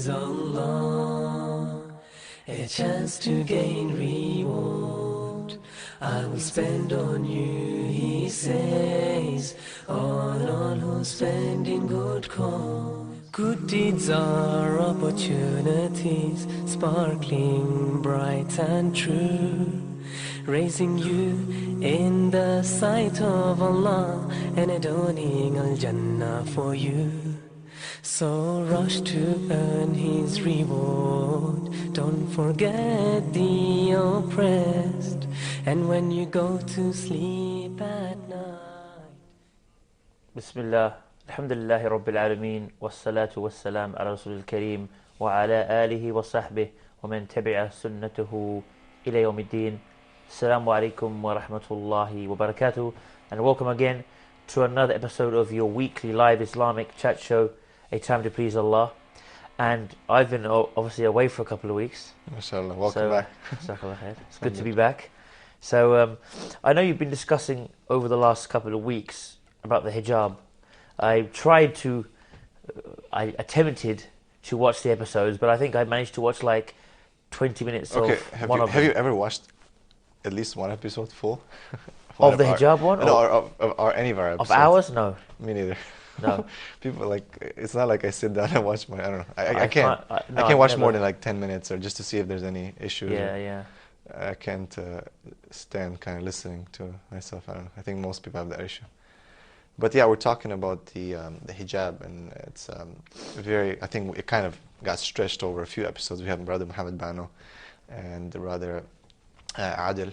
please Allah, a chance to gain reward. I will spend on you, he says, on all who spend in good cause. Good deeds are opportunities, sparkling bright and true, raising you in the sight of Allah and adorning Al-Jannah for you. So rush to earn his reward. Don't forget the oppressed. And when you go to sleep at night. Bismillah, alhamdulillahi rabbil alameen, wassalatu wassalam ala rasulil kareem, wa ala alihi wa sahbihi, wa man tabi'a sunnatahu ila yawmiddin. Assalamu alaikum wa rahmatullahi wa barakatuh, and welcome again to another episode of your weekly live Islamic chat show, A Time to Please Allah. And I've been obviously away for a couple of weeks. MashaAllah, welcome back. It's good to be back. So I know you've been discussing over the last couple of weeks about the hijab. I attempted to watch the episodes, but I think I managed to watch like 20 minutes of one of them. Have you ever watched at least one episode full? Of the hijab one? No, or any of our episodes. Of ours? No. Me neither. No. People it's not like I sit down and watch I don't know. I can't watch more than like 10 minutes or just to see if there's any issues. Yeah. I can't stand kind of listening to myself. I don't know. I think most people have that issue. But yeah, we're talking about the hijab, and it's I think it kind of got stretched over a few episodes. We have Brother Muhammad Bano and Brother Adil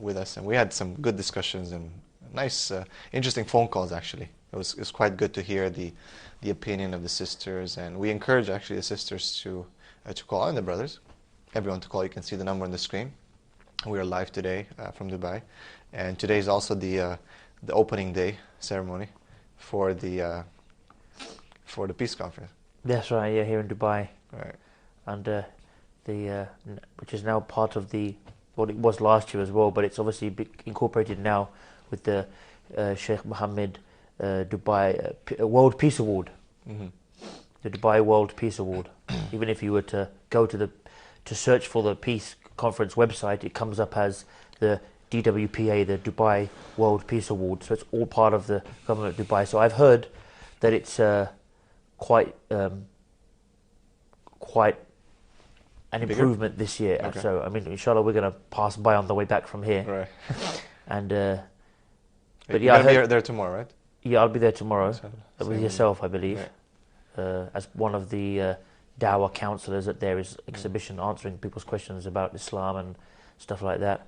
with us, and we had some good discussions and nice, interesting phone calls actually. It was quite good to hear the opinion of the sisters, and we encourage actually the sisters to call, and the brothers, everyone to call. You can see the number on the screen. We are live today from Dubai, and today is also the opening day ceremony for the peace conference. That's right. Yeah, here in Dubai. Right. And which is now part of it was last year as well, but it's obviously incorporated now with the Sheikh Mohammed Dubai World Peace Award. Mm-hmm. The Dubai World Peace Award. Even if you were to go to search for the peace conference website, it comes up as the DWPA, the Dubai World Peace Award. So it's all part of the government of Dubai. So I've heard that it's quite an improvement this year. Okay. So I mean, inshallah, we're going to pass by on the way back from here. Right. And but yeah, you're there tomorrow, right? Yeah, I'll be there tomorrow with yourself, I believe, right. as one of the Dawah counsellors at their exhibition, answering people's questions about Islam and stuff like that.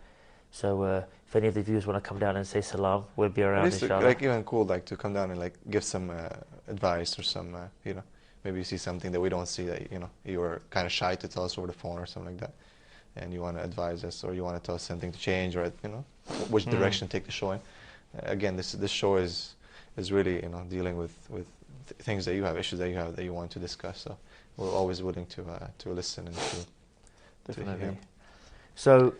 So if any of the viewers want to come down and say salam, we'll be around, inshallah. Like even cool, like to come down and like give some advice or some, maybe you see something that we don't see that you were kind of shy to tell us over the phone or something like that, and you want to advise us or you want to tell us something to change or which direction to take the show in. Again, this show is really dealing with things that you have, issues that you have that you want to discuss. So we're always willing to listen and to hear. So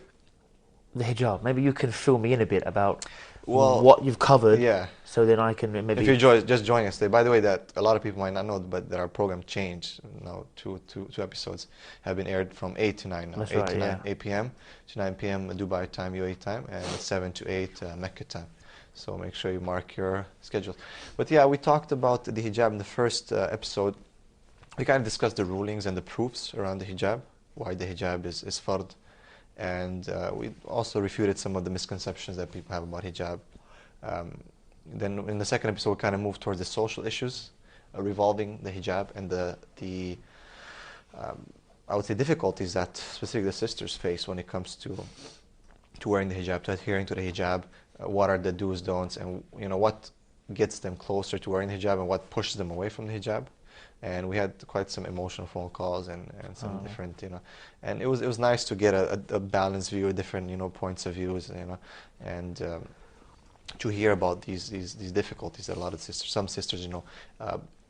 the hijab, maybe you can fill me in a bit about what you've covered. Yeah. So then I can maybe. If you're just joining us today, by the way, that a lot of people might not know, but that our program changed. Now two episodes have been aired from 8 to 9 now. That's 8 right, to 9, yeah. 8 p.m. to 9 p.m. Dubai time, UAE time, and 7 to 8 Mecca time. So make sure you mark your schedules. But yeah, we talked about the hijab in the first episode. We kind of discussed the rulings and the proofs around the hijab, why the hijab is fard. And we also refuted some of the misconceptions that people have about hijab. Then in the second episode, we kind of moved towards the social issues revolving the hijab and the I would say difficulties that specifically the sisters face when it comes to wearing the hijab, to adhering to the hijab. What are the do's, don'ts, and what gets them closer to wearing the hijab and what pushes them away from the hijab. And we had quite some emotional phone calls and some different, and it was nice to get a balanced view, different, points of views, and to hear about these difficulties that a lot of some sisters,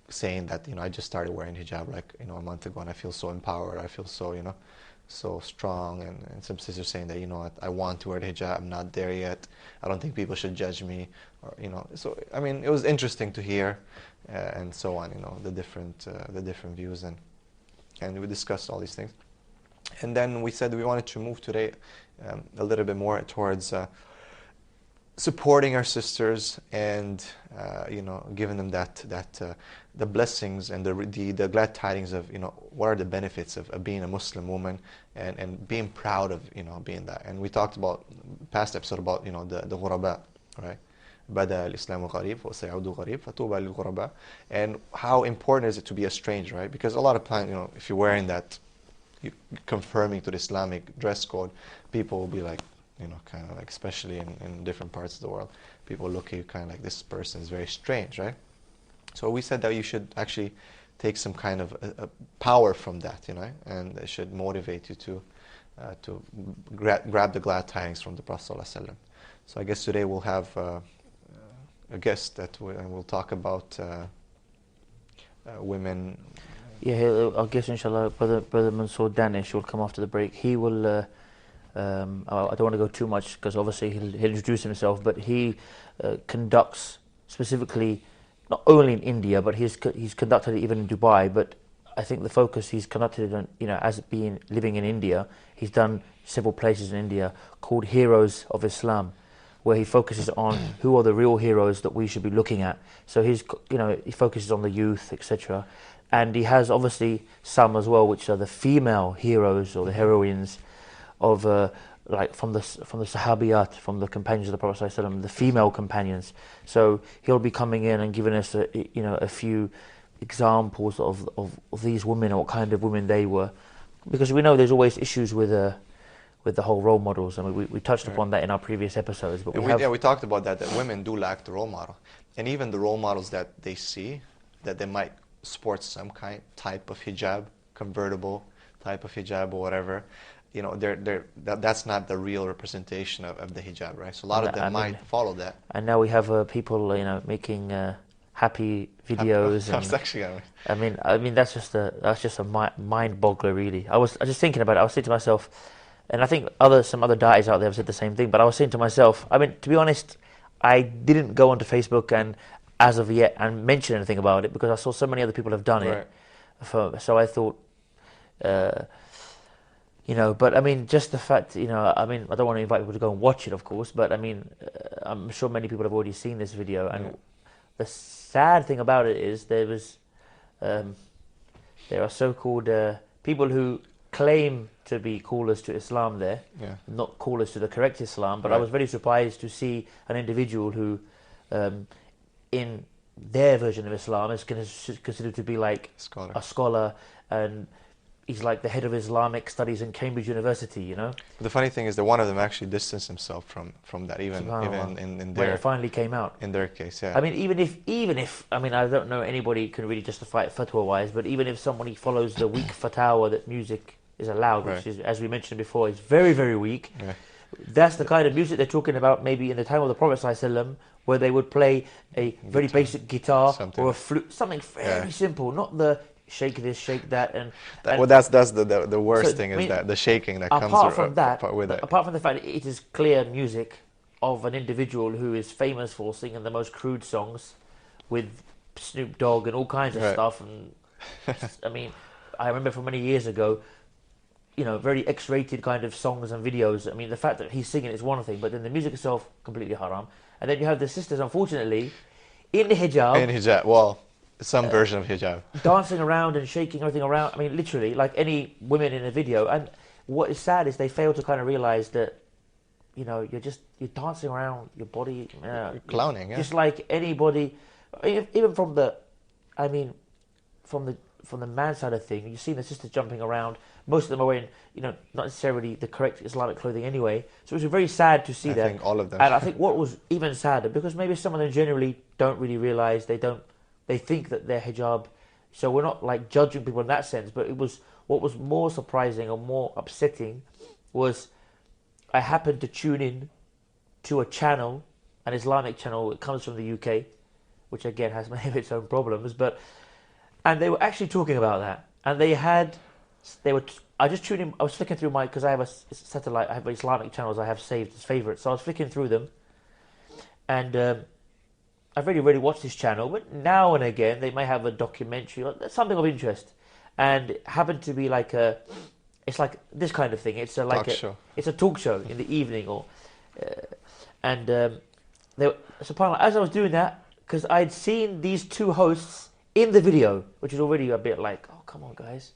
saying that, I just started wearing hijab like, a month ago and I feel so empowered, I feel so, so strong, and some sisters saying that, I want to wear the hijab, I'm not there yet, I don't think people should judge me, or so I mean, it was interesting to hear, and so on, the different views, and and we discussed all these things. And then we said we wanted to move today a little bit more towards supporting our sisters and giving them that the blessings and the glad tidings of what are the benefits of being a Muslim woman and being proud of being that. And we talked about past episode about the ghuraba, right? بدا الإسلام غريب وسيعود غريب فطوبى للغرباء, and how important is it to be a stranger, right? Because a lot of times, if you're wearing that, conforming to the Islamic dress code, people will be like, kind of like, especially in different parts of the world, people look at you kind of like, this person is very strange, right? So we said that you should actually take some kind of a power from that, and it should motivate you to grab the glad tidings from the Prophet ﷺ. So I guess today we'll have a guest that we'll talk about women. Yeah, I guess inshallah Brother Mansour Danish will come after the break. He will, I don't want to go too much because obviously he'll introduce himself, but he conducts specifically not only in India, but he's conducted it even in Dubai. But I think the focus he's conducted on, as being living in India, he's done several places in India called Heroes of Islam, where he focuses on who are the real heroes that we should be looking at. So he focuses on the youth, etc. And he has obviously some as well, which are the female heroes or the heroines of like from the Sahabiyat, from the companions of the Prophet ﷺ, the female companions. So he'll be coming in and giving us a few examples of these women, or what kind of women they were, because we know there's always issues with the whole role models. I mean, we touched upon that in our previous episodes. But we talked about that women do lack the role model, and even the role models that they see, that they might sport some type of hijab, convertible type of hijab or whatever, that's not the real representation of the hijab, right? So a lot of them might follow that. And now we have people, making happy videos. I mean that's just a mind boggler, really. I was just thinking about it. I was saying to myself, and I think some other dieties out there have said the same thing. But I was saying to myself, I mean, to be honest, I didn't go onto Facebook and as of yet and mention anything about it because I saw so many other people have done it. So I thought, but I mean, just the fact, I mean, I don't want to invite people to go and watch it, of course, but I mean, I'm sure many people have already seen this video. And the sad thing about it is there are so-called people who claim to be callers to Islam there, not callers to the correct Islam. But I was very surprised to see an individual who, in their version of Islam, is considered to be like a scholar, and he's like the head of Islamic studies in Cambridge University, But the funny thing is that one of them actually distanced himself from that, even in their, when it finally came out. In their case, yeah. I mean, even if I mean, I don't know anybody can really justify it fatwa-wise, but even if somebody follows the weak fatwa that music is allowed, which is, as we mentioned before, is very, very weak. That's the kind of music they're talking about maybe in the time of the Prophet ﷺ, where they would play a very basic guitar or a flute, something very simple, not the shake this, shake that, that's the worst thing, is that the shaking that comes with it. Apart from the fact that it is clear music of an individual who is famous for singing the most crude songs with Snoop Dogg and all kinds of stuff, and I mean, I remember from many years ago, very X-rated kind of songs and videos. I mean, the fact that he's singing is one thing, but then the music itself completely haram. And then you have the sisters, unfortunately, in hijab. Well, some version of hijab, dancing around and shaking everything around. I mean, literally, like any women in a video. And what is sad is they fail to kind of realize that, you're dancing around your body, you're clowning, just like anybody. Even from the man side of thing, you see the sisters jumping around. Most of them are wearing, not necessarily the correct Islamic clothing anyway. So it was very sad to see that. I think all of them. And I think what was even sadder, because maybe some of them generally don't really realize, they think that they're hijab. So we're not like judging people in that sense, but what was more surprising or more upsetting was I happened to tune in to a channel, an Islamic channel. It comes from the UK, which again has many of its own problems, and they were actually talking about that. And I just tuned in. I was flicking through because I have a satellite. I have Islamic channels I have saved as favorites. So I was flicking through them, and I've already watched this channel. But now and again, they may have a documentary or something of interest. and it happened to be like it's like this kind of thing. It's a like Talk show. it's a talk show in the evening, or and subhanAllah, as I was doing that, because I'd seen these two hosts in the video, which is already a bit like, oh come on guys,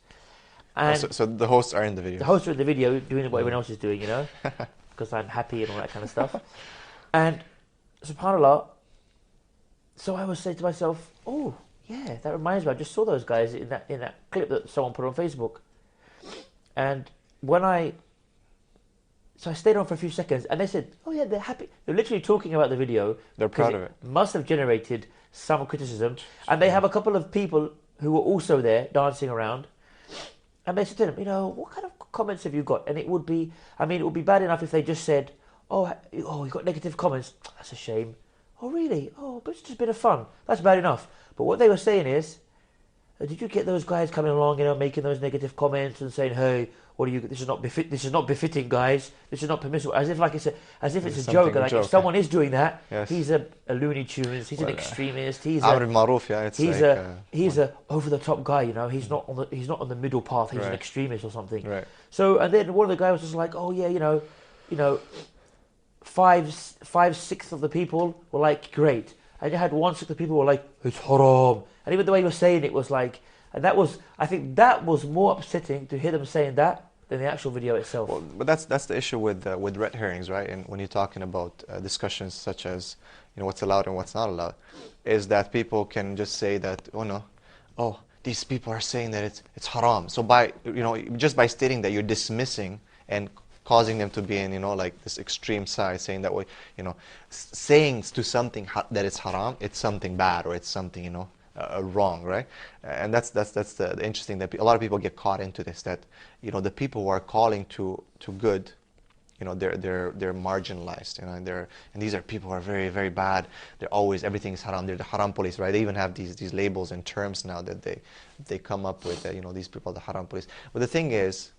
and So the hosts are in the video. the hosts are in the video doing what everyone else is doing, you know, because I'm happy and all that kind of stuff, and subhanAllah. So I was saying to myself, oh yeah, that reminds me. I just saw those guys in that clip that someone put on Facebook, and so I stayed on for a few seconds, and they said, oh yeah, they're happy. They're literally talking about the video. They're proud of it. Must have generated some criticism, and they have a couple of people who were also there dancing around, and they said to them, you know, what kind of comments have you got? And it would be bad enough if they just said, oh, you got negative comments. That's a shame. Oh really? Oh, but it's just a bit of fun. That's bad enough. But what they were saying is, did you get those guys coming along, you know, making those negative comments and saying, "Hey, what are you? This is not befitting, guys. This is not permissible." As if it's a joke. Like if someone is doing that, yes. He's a Looney Tunes. He's an extremist. He's Maruf, yeah, he's a over the top guy. You know, he's not on the middle path. He's an extremist or something. Right. So and then one of the guys was just like, "Oh yeah, you know, 5/6 of the people were like great." And you had 1/6 of the people were like, it's haram. And even the way he was saying it was like, and I think that was more upsetting to hear them saying that than the actual video itself. Well, but that's the issue with red herrings, right? And when you're talking about discussions such as, you know, what's allowed and what's not allowed, is that people can just say that, these people are saying that it's haram. So just by stating that, you're dismissing and causing them to be in, like this extreme side, saying that way, saying to something that it's haram, it's something bad, or it's something, wrong, right? And that's the interesting, that a lot of people get caught into this, that, the people who are calling to good, they're marginalized, and these are people who are very, very bad. They're always, everything is haram. They're the haram police, right? They even have these labels and terms now that they come up with, these people are the haram police. But the thing is,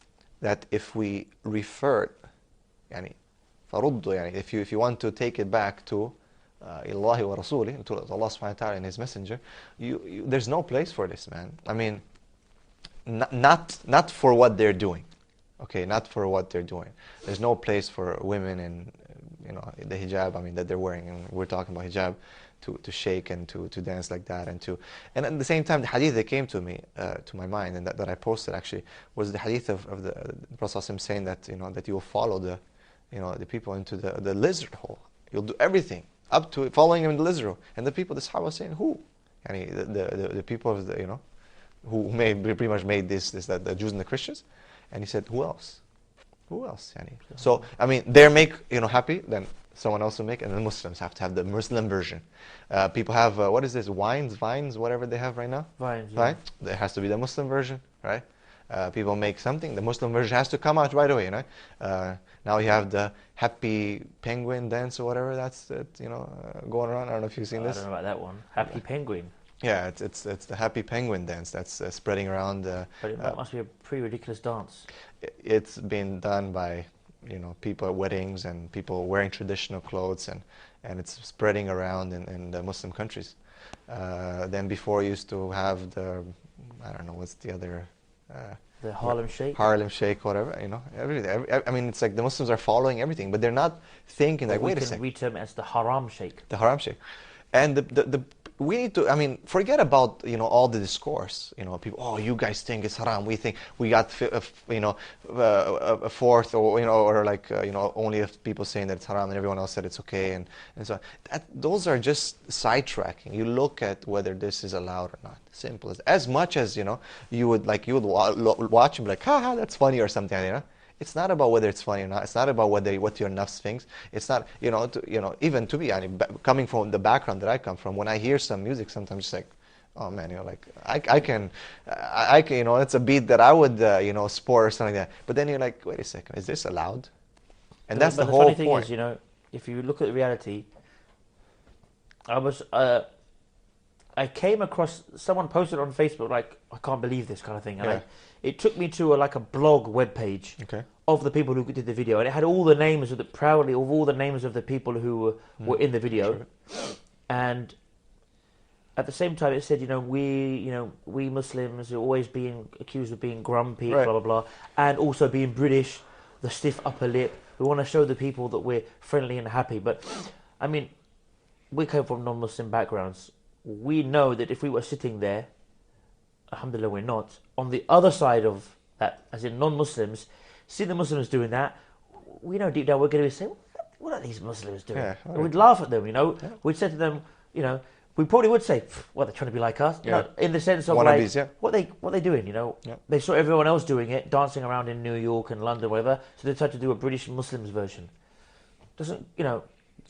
that if we refer, if you want to take it back to Allah wa Rasulih, to Allah subhanahu wa ta'ala and His Messenger, there's no place for this, man. I mean, not for what they're doing, okay? Not for what they're doing. There's no place for women and the hijab, that they're wearing, and we're talking about hijab, to shake and to dance like that, and at the same time, the hadith that came to me, to my mind, and that I posted actually, was the hadith of the Prophet saying that that you will follow the people into the lizard hole. You'll do everything up to following him in the lizard hole. And the people, the Sahaba was saying, who? The people of the who pretty much made that the Jews and the Christians. And he said, who else? Who else? So they make happy, then someone else will make, and the Muslims have to have the Muslim version. People have, what is this, vines, whatever they have right now? Vines, yeah. Right? There has to be the Muslim version, right? People make something, the Muslim version has to come out right away, Now you have the happy penguin dance or whatever that's going around. I don't know if you've seen this. I don't know about that one. Happy penguin. Yeah, it's the happy penguin dance that's spreading around. But that must be a pretty ridiculous dance. It's been done by people at weddings and people wearing traditional clothes, and it's spreading around in the Muslim countries. Then before you used to have I don't know, what's the other... the Harlem Shake? Harlem Shake, whatever, everything. It's like the Muslims are following everything, but they're not thinking like, wait a second. We term it as the Haram Shake. The Haram Shake. And we need to, forget about, all the discourse, people, oh, you guys think it's haram, we think we got, a fourth, or like, only if people saying that it's haram and everyone else said it's okay, and so those are just sidetracking. You look at whether this is allowed or not. Simple as much as, you would watch and be like, haha, that's funny or something, It's not about whether it's funny or not. It's not about what your nafs thinks. It's not, even to be, coming from the background that I come from, when I hear some music, sometimes it's like, oh man, I can, it's a beat that I would, sport or something like that. But then you're like, wait a second, is this allowed? And that's the whole point. The funny thing is, if you look at the reality, I came across, someone posted on Facebook, like, I can't believe this kind of thing. And it took me to a blog webpage of the people who did the video, and it had all the names of all the names of the people who were in the video. Sure. And at the same time, it said, we Muslims are always being accused of being grumpy, Right. blah, blah, blah, and also being British, the stiff upper lip. We want to show the people that we're friendly and happy. But, I mean, we come from non-Muslim backgrounds. We know that if we were sitting there, alhamdulillah we're not, on the other side of that, as in non-Muslims, see the Muslims doing that, we know deep down we're going to say, what are these Muslims doing? Yeah, And we'd laugh at them, Yeah. We'd say to them, we probably would say, well, they're trying to be like us. Yeah. In the sense of Wannabes, yeah. what they doing, Yeah. They saw everyone else doing it, dancing around in New York and London, whatever, so they tried to do a British Muslims version. Doesn't,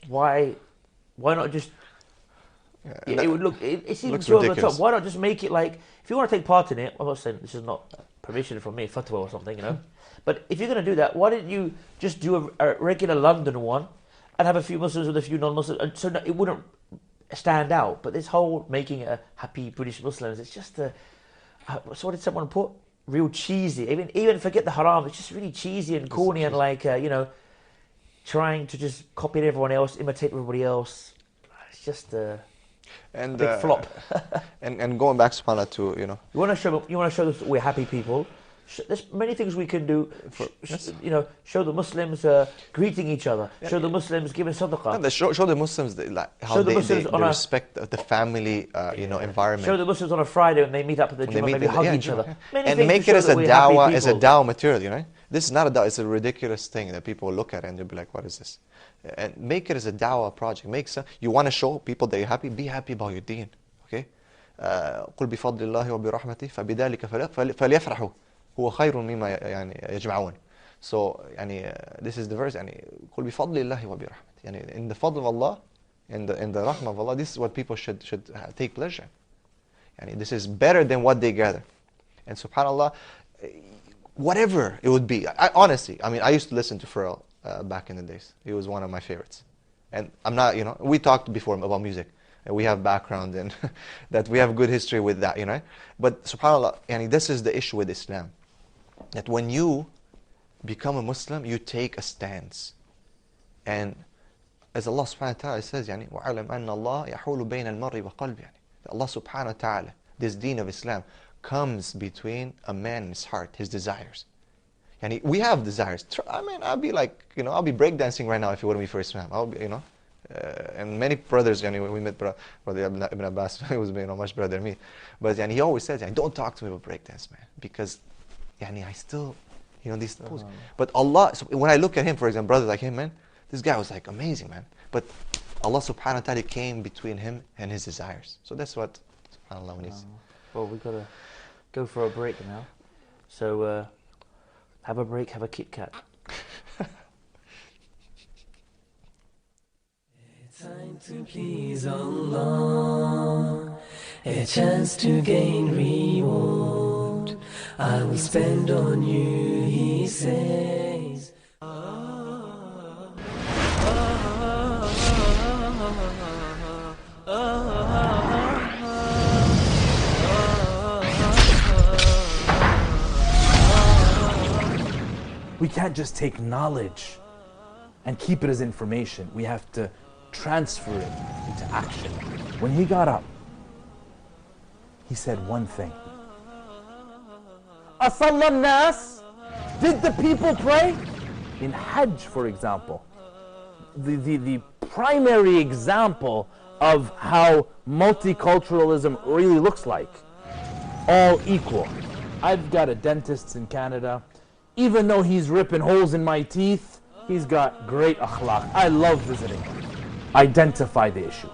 why not just... Yeah, it would look. It's even looks too over the ridiculous. top. Why not just make it like? If you want to take part in it, I'm not saying this is not permission from me, fatwa or something, But if you're going to do that, why didn't you just do a regular London one, and have a few Muslims with a few non-Muslims, so it wouldn't stand out? But this whole making it a happy British Muslims, it's just so what did someone put? Real cheesy. Even forget the haram. It's just really cheesy and corny and trying to just copy everyone else, imitate everybody else. It's just And big flop. and going back, subhanAllah, to You want to show that we're happy people. There's many things we can do. Show the Muslims greeting each other. Show the Muslims giving sadaqah. and show the Muslims how Show the they Muslims on a- respect the family environment. Show the Muslims on a Friday when they meet up at the When they Jummah, meet maybe in the- hug yeah, each Jummah, other. yeah. Many And things make to it show as that a we're happy dawah material, This is not a dawah, it's a ridiculous thing that people look at and they'll be like, what is this? And make it as a dawah project. You want to show people that you're happy, be happy about your deen, okay? قل بفضل الله وبرحمته فبذلك فليفرحوا هو خير مما يجمعون. So this is the verse, قل بفضل الله وبرحمته. In the fadl of Allah, in the rahmah of Allah, this is what people should take pleasure in. This is better than what they gather. And subhanAllah, whatever it would be. Honestly, I used to listen to Pharrell back in the days. He was one of my favorites. And I'm not, we talked before about music. And we have background and that we have good history with that, But subhanAllah, this is the issue with Islam. That when you become a Muslim, you take a stance. And as Allah subhanahu wa ta'ala says, وَعَلَمْ أَنَّ اللَّهَ يَحُولُ بَيْنَ الْمَرِّ وَقَلْبِ. Allah subhanahu wa ta'ala, this deen of Islam, comes between a man and his heart, his desires. We have desires. I'll be I'll be breakdancing right now if it wouldn't be for Islam. I'll be, and many brothers, we met Brother Ibn Abbas, he was much better than me. But he always says, don't talk to me about breakdance, man. Because I still, these poses. But Allah, so when I look at him, for example, brothers like him, man, this guy was amazing, man. But Allah subhanahu wa ta'ala came between him and his desires. So that's what, subhanAllah, when Well, we've got to go for a break now. So have a break, have a Kit Kat. Time to please Allah, a chance to gain reward. I will spend on you, He says. We can't just take knowledge and keep it as information. We have to transfer it into action. When he got up, he said one thing. Asalla nas? Did the people pray? In Hajj, for example, the primary example of how multiculturalism really looks like. All equal. I've got a dentist in Canada. Even though he's ripping holes in my teeth, he's got great akhlaq. I love visiting him. Identify the issue.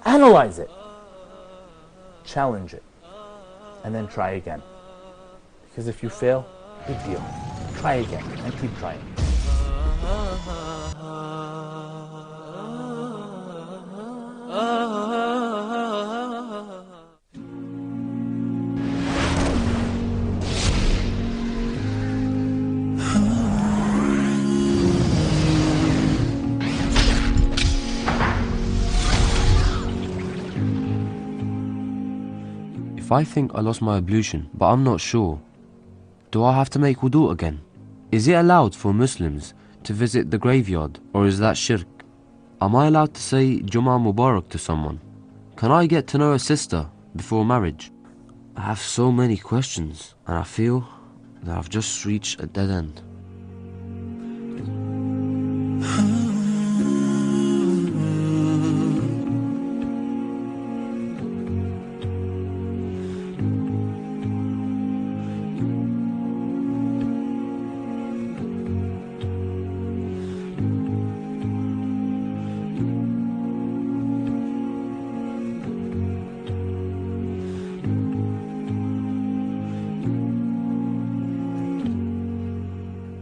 Analyze it. Challenge it. And then try again. Because if you fail, big deal. Try again and keep trying. If I think I lost my ablution, but I'm not sure, do I have to make wudu again? Is it allowed for Muslims to visit the graveyard, or is that shirk? Am I allowed to say Jummah Mubarak to someone? Can I get to know a sister before marriage? I have so many questions, and I feel that I've just reached a dead end.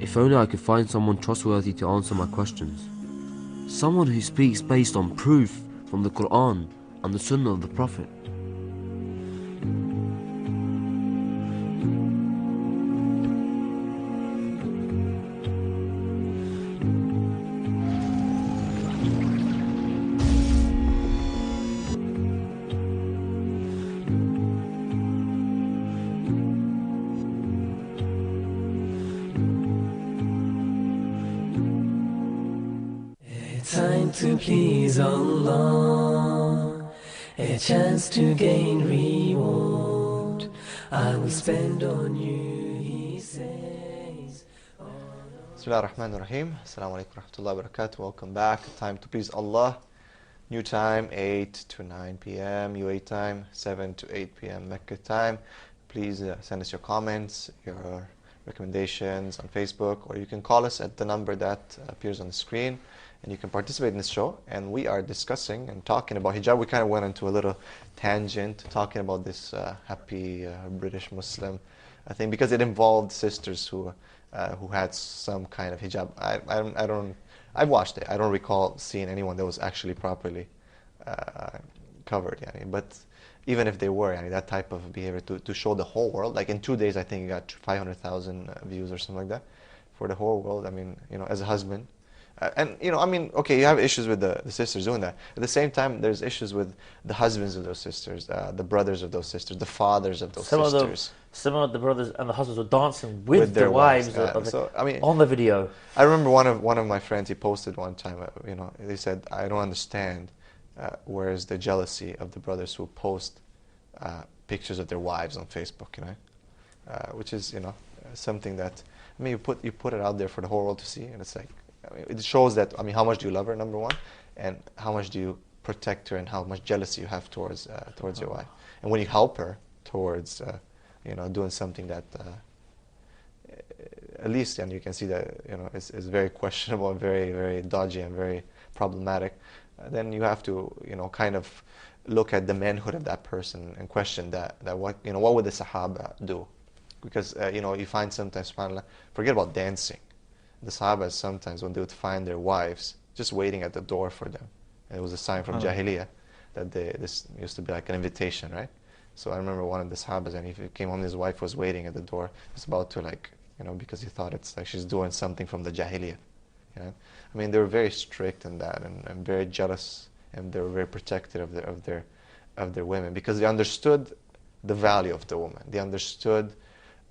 If only I could find someone trustworthy to answer my questions. Someone who speaks based on proof from the Quran and the Sunnah of the Prophet. Time to please Allah, a chance to gain reward. I will spend on you, he says. Bismillah ar-Rahman ar-Rahim. Assalamu alaikum wa rahmatullahi wa barakatuh. Welcome back. Time to please Allah. New time, 8 to 9 p.m. UAE time, 7 to 8 p.m. Mecca time. Please send us your comments, your recommendations on Facebook, or you can call us at the number that appears on the screen, and you can participate in this show. And we are discussing and talking about hijab. We kind of went into a little tangent talking about this happy British Muslim thing, because it involved sisters who had some kind of hijab. I watched it. I don't recall seeing anyone that was actually properly covered. But even if they were, that type of behavior to show the whole world, like in 2 days, I think it got 500,000 views or something like that for the whole world. As a husband, okay, you have issues with the sisters doing that. At the same time, there's issues with the husbands of those sisters, the brothers of those sisters, the fathers of those sisters. Some of the brothers and the husbands were dancing with their wives on the video. I remember one of my friends, he posted one time, he said, I don't understand where is the jealousy of the brothers who post pictures of their wives on Facebook, which is, something that, you put it out there for the whole world to see, and it's like, it shows that, how much do you love her, number one, and how much do you protect her, and how much jealousy you have towards your wife. And when you help her towards, doing something that, at least, and you can see that, is very questionable and very, very dodgy and very problematic, then you have to, kind of look at the manhood of that person and question that what would the Sahaba do? Because, you find sometimes, subhanAllah, forget about dancing. The Sahabas sometimes, when they would find their wives just waiting at the door for them, and it was a sign from Jahiliyyah that this used to be like an invitation, right? So I remember one of the Sahabas, and he came home, his wife was waiting at the door, just about to because he thought it's like she's doing something from the Jahiliyyah. They were very strict in that, and very jealous, and they were very protective of their women, because they understood the value of the woman. They understood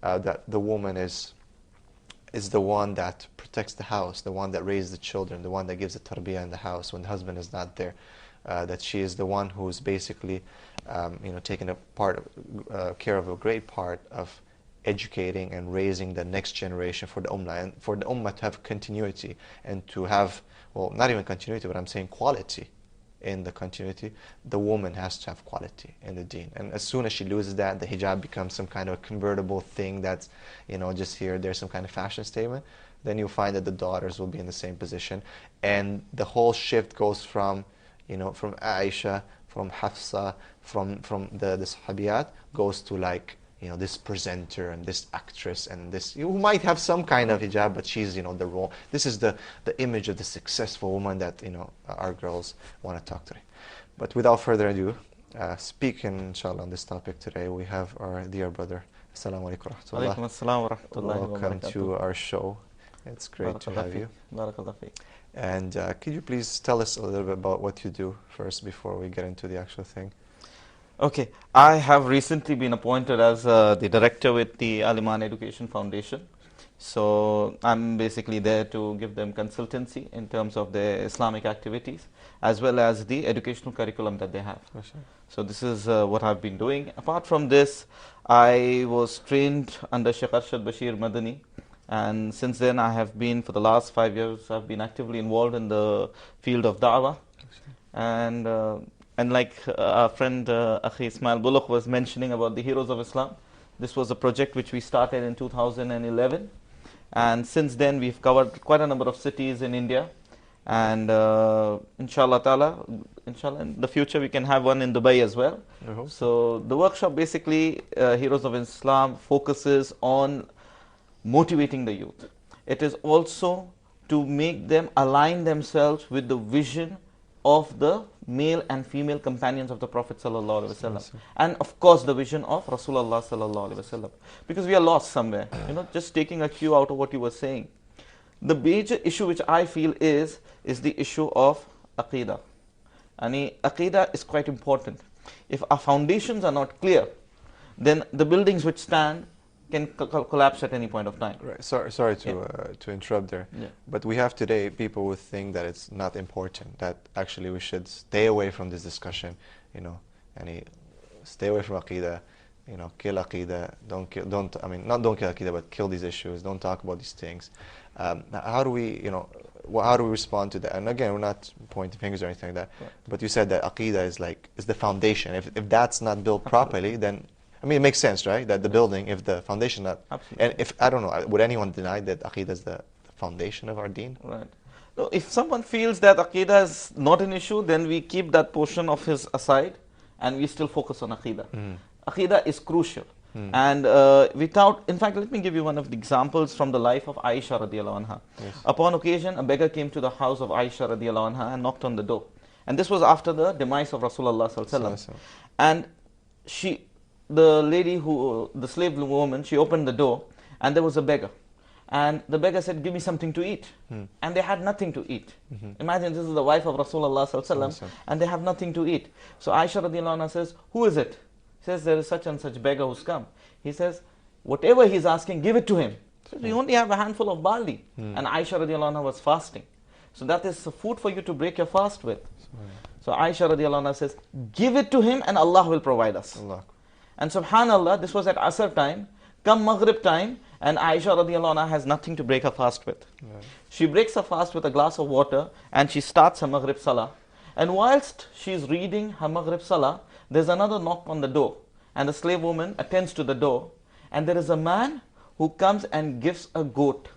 that the woman is the one that protects the house, the one that raises the children, the one that gives the tarbiyah in the house when the husband is not there. That she is the one who's basically, taking care of a great part of educating and raising the next generation for the ummah, and for the ummah to have continuity, and to have, well, not even continuity, but I'm saying quality in the continuity. The woman has to have quality in the deen, and as soon as she loses that, the hijab becomes some kind of convertible thing that's, just here, there's some kind of fashion statement. Then you'll find that the daughters will be in the same position, and the whole shift goes from, from Aisha, from Hafsa, from the Sahabiyat, goes to this presenter and this actress and this, who might have some kind of hijab, but she's, the role. This is the image of the successful woman that, our girls want to talk today. But without further ado, speaking, inshallah, on this topic today, we have our dear brother. Assalamu alaikum wa rahmatullah. Welcome to our show. It's great to have you. Barakallah feek. And could you please tell us a little bit about what you do first before we get into the actual thing? Okay, I have recently been appointed as the director with the Al-Iman Education Foundation. So I'm basically there to give them consultancy in terms of their Islamic activities, as well as the educational curriculum that they have. So this is what I've been doing. Apart from this, I was trained under Sheikh Arshad Bashir Madani, and since then I have been, for the last 5 years, I've been actively involved in the field of da'wah. And like our friend Akhi Ismail Bullock was mentioning about the Heroes of Islam, this was a project which we started in 2011. And since then we've covered quite a number of cities in India. And inshallah ta'ala, inshallah, in the future we can have one in Dubai as well. So the workshop basically, Heroes of Islam, focuses on motivating the youth. It is also to make them align themselves with the vision of the male and female companions of the Prophet sallallahu alaihi wasallam, and of course the vision of Rasulullah sallallahu alaihi wasallam, because we are lost somewhere. Just taking a cue out of what you were saying, the major issue which I feel is the issue of aqidah. And aqidah is quite important. If our foundations are not clear, then the buildings which stand can collapse at any point of time. Right. Sorry to interrupt there. Yeah. But we have today people who think that it's not important, that actually we should stay away from this discussion, and stay away from Aqidah, kill Aqidah, don't kill Aqidah, but kill these issues, don't talk about these things. How do we, how do we respond to that? And again, we're not pointing fingers or anything like that, Right. but you said that Aqidah is the foundation. If that's not built properly, then it makes sense, right? That the building, if the foundation not, Absolutely. and if, I don't know, would anyone deny that Aqidah is the foundation of our deen? Right. No, if someone feels that Aqidah is not an issue, then we keep that portion of his aside and we still focus on Aqidah. Aqidah is crucial. And in fact, let me give you one of the examples from the life of Aisha radiallahu anha. Yes. Upon occasion, a beggar came to the house of Aisha radiallahu anha and knocked on the door. And this was after the demise of Rasulullah sallallahu alaihi wasallam. And the slave woman, she opened the door and there was a beggar. And the beggar said, give me something to eat. And they had nothing to eat. Imagine this is the wife of Rasulullah sallallahu alaihi wasallam, and they have nothing to eat. So Aisha radiallahu anha says, who is it? He says, there is such and such beggar who's come. He says, whatever he's asking, give it to him. So we only have a handful of barley. And Aisha radiallahu anha was fasting. So that is food for you to break your fast with. So Aisha radiallahu anha says, give it to him and Allah will provide us. Allah. And subhanallah, this was at Asr time, come Maghrib time, and Aisha radiallahu anha has nothing to break her fast with. Right. She breaks her fast with a glass of water and she starts her Maghrib Salah. And whilst she's reading her Maghrib Salah, there's another knock on the door. And the slave woman attends to the door. And there is a man who comes and gives a goat.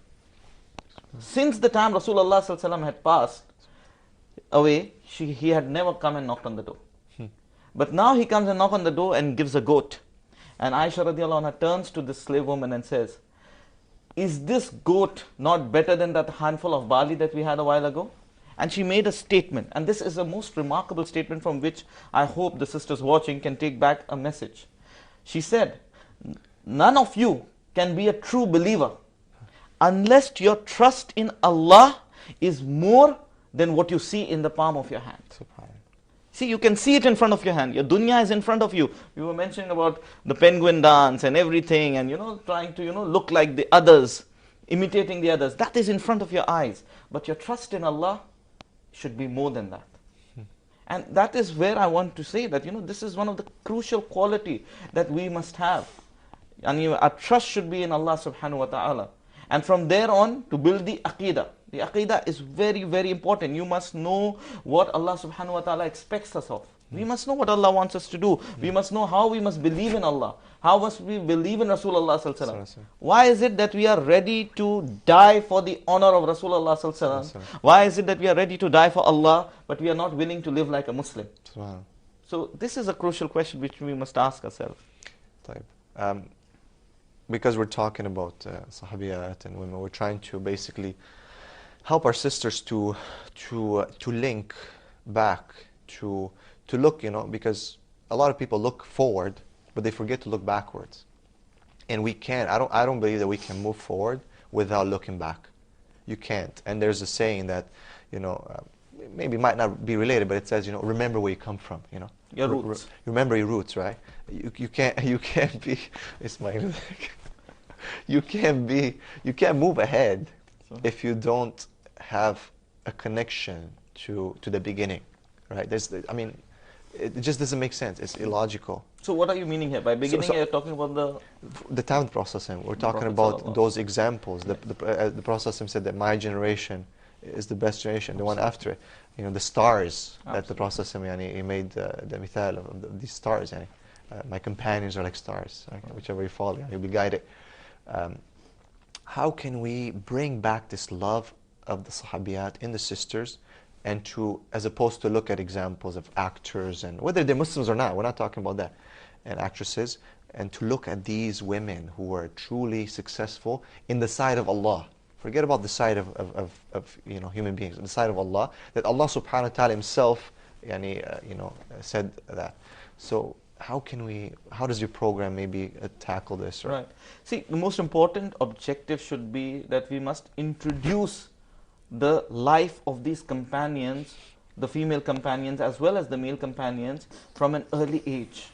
Since the time Rasulullah sallallahu alaihi wasallam had passed away, he had never come and knocked on the door. But now he comes and knocks on the door and gives a goat. And Aisha radiallahu anha turns to this slave woman and says, is this goat not better than that handful of barley that we had a while ago? And she made a statement. And this is a most remarkable statement from which I hope the sisters watching can take back a message. She said, none of you can be a true believer unless your trust in Allah is more than what you see in the palm of your hand. See, you can see it in front of your hand. Your dunya is in front of you. We were mentioning about the penguin dance and everything, and trying to look like the others, imitating the others. That is in front of your eyes. But your trust in Allah should be more than that. And that is where I want to say that this is one of the crucial quality that we must have. And our trust should be in Allah subhanahu wa ta'ala. And from there on, to build the aqidah. The aqidah is very, very important. You must know what Allah subhanahu wa ta'ala expects us of. We must know what Allah wants us to do. We must know how we must believe in Allah. How must we believe in Rasulullah sallallahu alaihi wasallam. Why is it that we are ready to die for the honor of Rasulullah sallallahu alaihi wasallam? Why is it that we are ready to die for Allah, but we are not willing to live like a Muslim? So this is a crucial question which we must ask ourselves. Because we're talking about sahabiyat and women, we're trying to basically help our sisters to link back, to look, because a lot of people look forward, but they forget to look backwards. And we can't. I don't believe that we can move forward without looking back. You can't. And there's a saying that, maybe might not be related, but it says, remember where you come from. Your roots. Remember your roots, right? You can't be Ismail. you can't move ahead if you don't have a connection to the beginning, right? It just doesn't make sense. It's illogical. So what are you meaning here? By beginning, you're talking about the time of the Prophet. We're talking about those examples. The Prophet said that my generation is the best generation, the one after it. You know, the stars that the Prophet he made the mithal of these stars. My companions are like stars. Whichever you follow, you'll be guided. How can we bring back this love of the Sahabiyat in the sisters, and as opposed to look at examples of actors, and whether they're Muslims or not, we're not talking about that, and actresses, and to look at these women who were truly successful in the sight of Allah. Forget about the side of human beings, the side of Allah, that Allah subhanahu wa ta'ala himself said that. So how does your program maybe tackle this? Right. See, the most important objective should be that we must introduce the life of these companions, the female companions as well as the male companions, from an early age.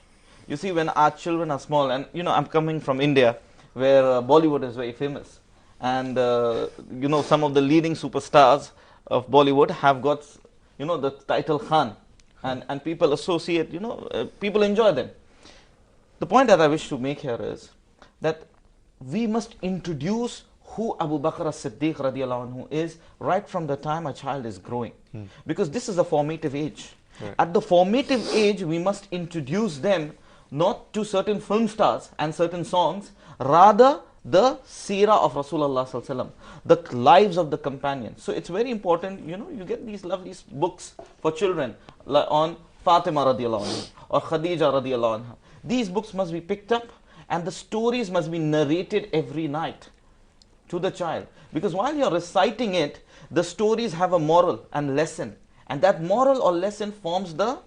You see, when our children are small, and I'm coming from India, where Bollywood is very famous. And some of the leading superstars of Bollywood have got the title Khan, and people associate, people enjoy them. The point that I wish to make here is that we must introduce who Abu Bakr as-Siddiq radiallahu anhu is right from the time a child is growing, because this is a formative age. Right. At the formative age, we must introduce them not to certain film stars and certain songs, rather the seerah of Rasulullah sallallahu alaihi wasallam, the lives of the companions. So it's very important, you get these lovely books for children on Fatima radiallahu anha or Khadija radiallahu anha. These books must be picked up, and the stories must be narrated every night to the child. Because while you're reciting it, the stories have a moral and lesson, and that moral or lesson forms the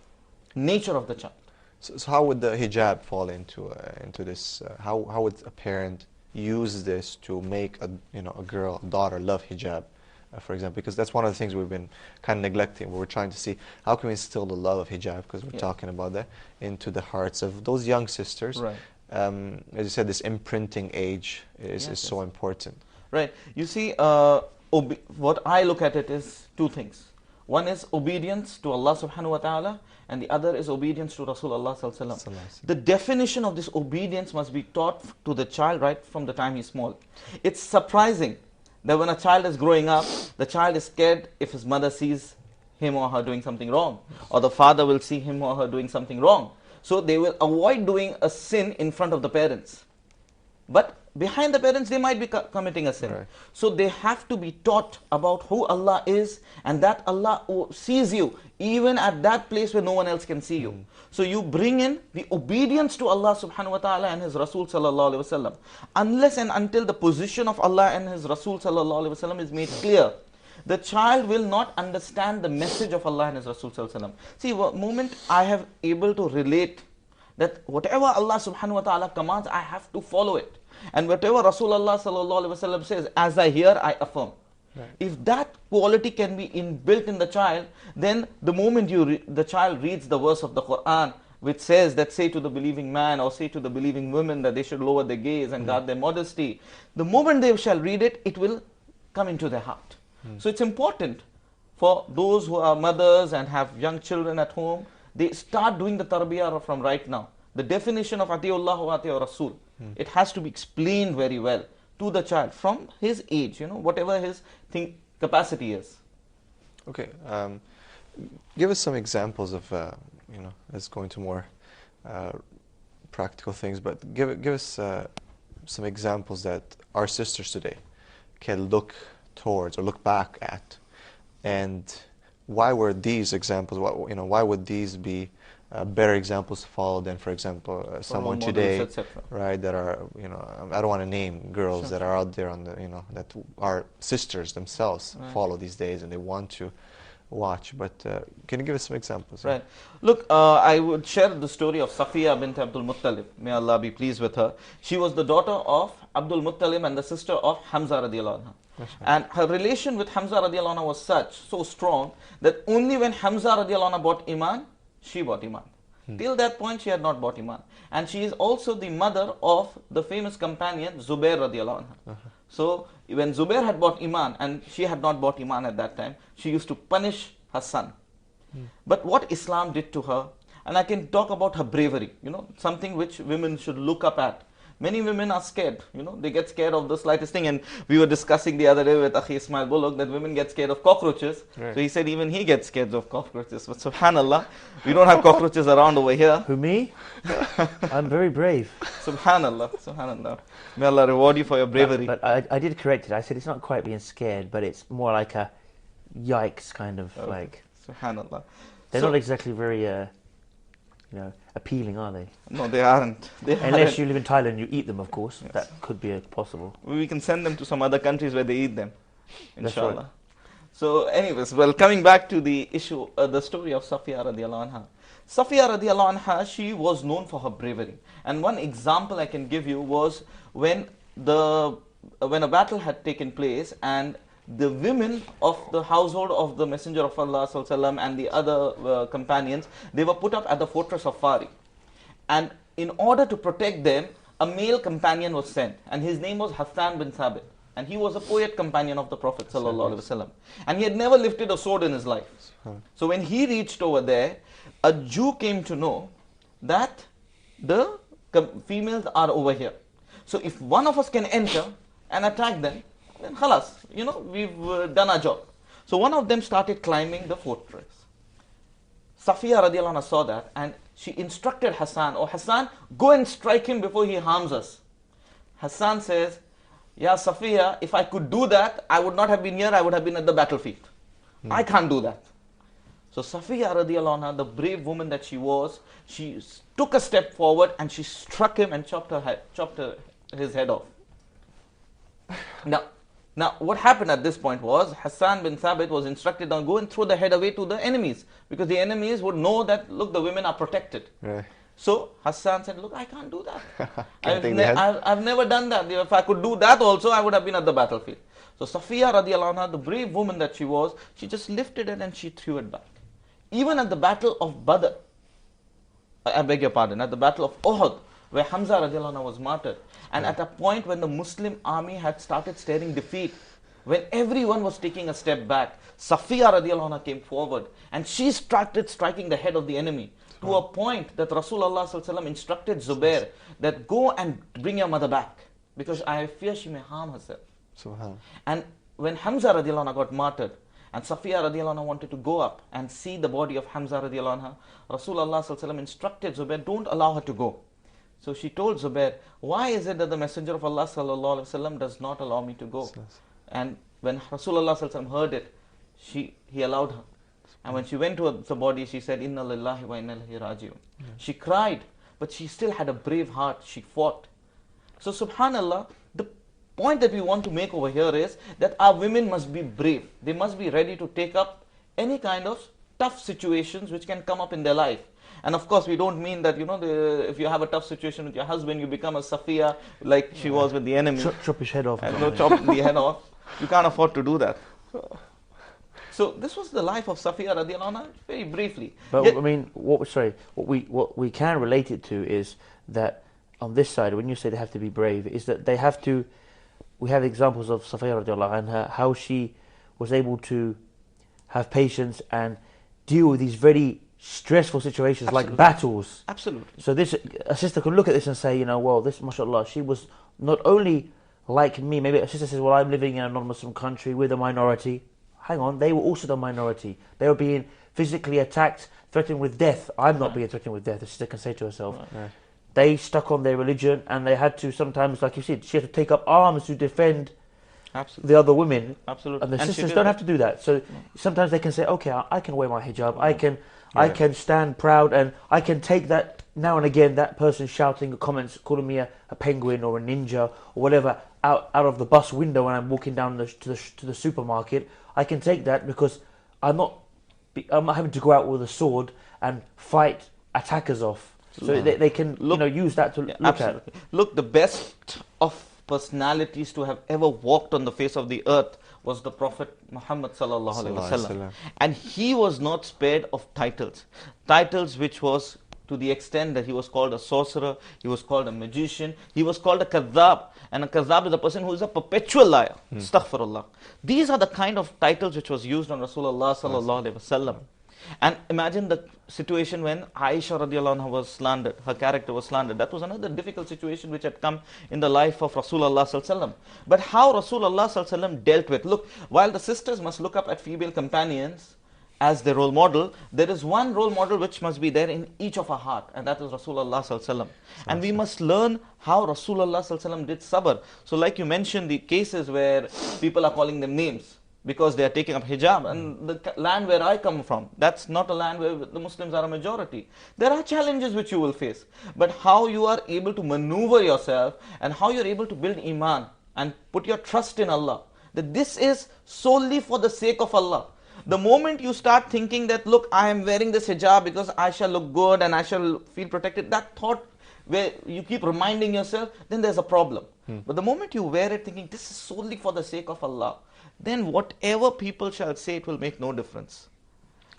nature of the child. So how would the hijab fall into this? How would a parent use this to make a daughter love hijab, for example? Because that's one of the things we've been kind of neglecting. We're trying to see how can we instill the love of hijab, because we're talking about that, into the hearts of those young sisters. Right. As you said, this imprinting age is so important. Right. You see, what I look at it is two things. One is obedience to Allah subhanahu wa ta'ala, and the other is obedience to Rasulullah sallallahu alaihi wasallam. The definition of this obedience must be taught to the child right from the time he's small. It's surprising that when a child is growing up, the child is scared if his mother sees him or her doing something wrong, or the father will see him or her doing something wrong. So they will avoid doing a sin in front of the parents. But behind the parents, they might be committing a sin. Right. So they have to be taught about who Allah is, and that Allah sees you even at that place where no one else can see you. So you bring in the obedience to Allah subhanahu wa ta'ala and His Rasul sallallahu alaihi wasallam. Unless and until the position of Allah and His Rasul sallallahu alaihi wasallam is made clear, the child will not understand the message of Allah and His Rasul sallallahu alaihi wasallam. See, the moment I have able to relate that whatever Allah subhanahu wa ta'ala commands, I have to follow it. And whatever Rasulullah sallallahu alaihi wasallam says, as I hear, I affirm. Right. If that quality can be inbuilt in the child, then the moment the child reads the verse of the Quran, which says that say to the believing man or say to the believing women that they should lower their gaze and guard their modesty, the moment they shall read it, it will come into their heart. So it's important for those who are mothers and have young children at home, they start doing the tarbiyah from right now. The definition of Atiullah wa Atiur Rasul, it has to be explained very well to the child from his age, whatever his capacity is. Okay, give us some examples of, let's go into more practical things, but give us some examples that our sisters today can look towards or look back at, and why were these examples? Why would these be better examples to follow than, for example, someone today, right? That are, I don't want to name girls that are out there on the, that are sisters themselves follow these days and they want to watch. But can you give us some examples? Right. Look, I would share the story of Safiya bint Abdul Muttalib. May Allah be pleased with her. She was the daughter of Abdul Muttalib and the sister of Hamza radiallahu anha. And her relation with Hamza radiallahu anha was so strong that only when Hamza radiallahu anha bought Iman, she bought Iman. Till that point, she had not bought Iman. And she is also the mother of the famous companion Zubair radiallahu anha. So, when Zubair had bought Iman, and she had not bought Iman at that time, she used to punish her son. But what Islam did to her, and I can talk about her bravery, something which women should look up at. Many women are scared, they get scared of the slightest thing. And we were discussing the other day with Akhi Ismail Bullock that women get scared of cockroaches. Right. So he said even he gets scared of cockroaches. But subhanallah, we don't have cockroaches around over here. Who, me? I'm very brave. Subhanallah, subhanallah. May Allah reward you for your bravery. But I did correct it. I said it's not quite being scared, but it's more like a yikes kind of like. Subhanallah. They're not exactly very appealing, are they? No, they aren't. Unless you live in Thailand, you eat them, of course. Yes. That could be possible. We can send them to some other countries where they eat them, inshallah. Right. So, anyways, well, coming back to the issue, the story of Safiya radiallahu anha. Safiya radiallahu anha, she was known for her bravery. And one example I can give you was when a battle had taken place and the women of the household of the Messenger of Allah ﷺ and the other companions, they were put up at the fortress of Fari. And in order to protect them, a male companion was sent. And his name was Hassan bin Thabit. And he was a poet companion of the Prophet ﷺ. And he had never lifted a sword in his life. So when he reached over there, a Jew came to know that the females are over here. So if one of us can enter and attack them, then khalas, we've done our job. So one of them started climbing the fortress. Safiya radiallahu anha saw that and she instructed Hassan, "Oh Hassan, go and strike him before he harms us." Hassan says, "Ya Safiya, if I could do that, I would not have been here, I would have been at the battlefield. I can't do that." So Safiya radiallahu anha, the brave woman that she was, she took a step forward and she struck him and chopped his head off. Now, what happened at this point was Hassan bin Thabit was instructed to go and throw the head away to the enemies, because the enemies would know that, look, the women are protected. Right. So Hassan said, "Look, I can't do that. I've never done that. If I could do that also, I would have been at the battlefield." So Safiya radiallahu anha, the brave woman that she was, she just lifted it and she threw it back. Even at the battle of Badr, I beg your pardon, at the battle of Uhud, where Hamza radiallahu anhu was martyred, and at a point when the Muslim army had started staring defeat, when everyone was taking a step back, Safiya radiallahu anha came forward and she started striking the head of the enemy, to a point that Rasulullah sallallahu alaihi wasallam instructed Zubair that go and bring your mother back, because I fear she may harm herself. And when Hamza radiallahu anha got martyred, and Safiya radiallahu anha wanted to go up and see the body of Hamza radiallahu anha, Rasulullah sallallahu alaihi wasallam instructed Zubair, don't allow her to go. So she told Zubair, why is it that the Messenger of Allah sallallahu alaihi wasallam does not allow me to go? And when Rasulullah sallallahu alaihi wasallam heard it, he allowed her. And when she went to the body, she said, "Inna lillahi wa inna ilaihi raji'un." She cried, but she still had a brave heart. She fought. So subhanallah, the point that we want to make over here is that our women must be brave. They must be ready to take up any kind of tough situations which can come up in their life. And of course, we don't mean that, if you have a tough situation with your husband, you become a Safiya like she was with the enemy. Chop his head off. Chop the head off. You can't afford to do that. So this was the life of Safiya radiallahu anha, very briefly. But I mean, what we can relate it to is that on this side, when you say they have to be brave, is that they have to. We have examples of Safiya radiallahu anha, how she was able to have patience and deal with these very stressful situations. Absolutely. Like battles. Absolutely. So a sister could look at this and say, well, this, mashallah, she was not only like me. Maybe a sister says, well, I'm living in a non-Muslim country with a minority. Hang on, they were also the minority. They were being physically attacked, threatened with death. I'm not being threatened with death, the sister can say to herself. Right. They stuck on their religion, and they had to sometimes, like you said, she had to take up arms to defend the other women. Absolutely. And the sisters don't have to do that. So sometimes they can say, okay, I can wear my hijab, I can stand proud, and I can take that now and again, that person shouting comments, calling me a penguin or a ninja or whatever out of the bus window when I'm walking down to the supermarket. I can take that because I'm not having to go out with a sword and fight attackers off. So they can use that to look at. Look, the best of personalities to have ever walked on the face of the earth was the Prophet Muhammad sallallahu alaihi wasallam, and he was not spared of titles which was to the extent that he was called a sorcerer, he was called a magician, he was called a kadhab. And a kadhab is a person who is a perpetual liar. Astaghfirullah. These are the kind of titles which was used on Rasulullah sallallahu alaihi wasallam. And imagine the situation when Aisha radiallahu anha was slandered, her character was slandered. That was another difficult situation which had come in the life of Rasulullah sallallahu alaihi wasallam. But how Rasulullah sallallahu alaihi wasallam dealt with, look, while the sisters must look up at female companions as their role model, there is one role model which must be there in each of our heart, and that is Rasulullah sallallahu alaihi wasallam. And we must learn how Rasulullah sallallahu alaihi wasallam did sabr. So like you mentioned, the cases where people are calling them names because they are taking up hijab, and the land where I come from, that's not a land where the Muslims are a majority. There are challenges which you will face, but how you are able to maneuver yourself and how you're able to build iman and put your trust in Allah, that this is solely for the sake of Allah. The moment you start thinking that, look, I am wearing this hijab because I shall look good and I shall feel protected, that thought where you keep reminding yourself, then there's a problem. But the moment you wear it thinking, this is solely for the sake of Allah, then whatever people shall say, it will make no difference.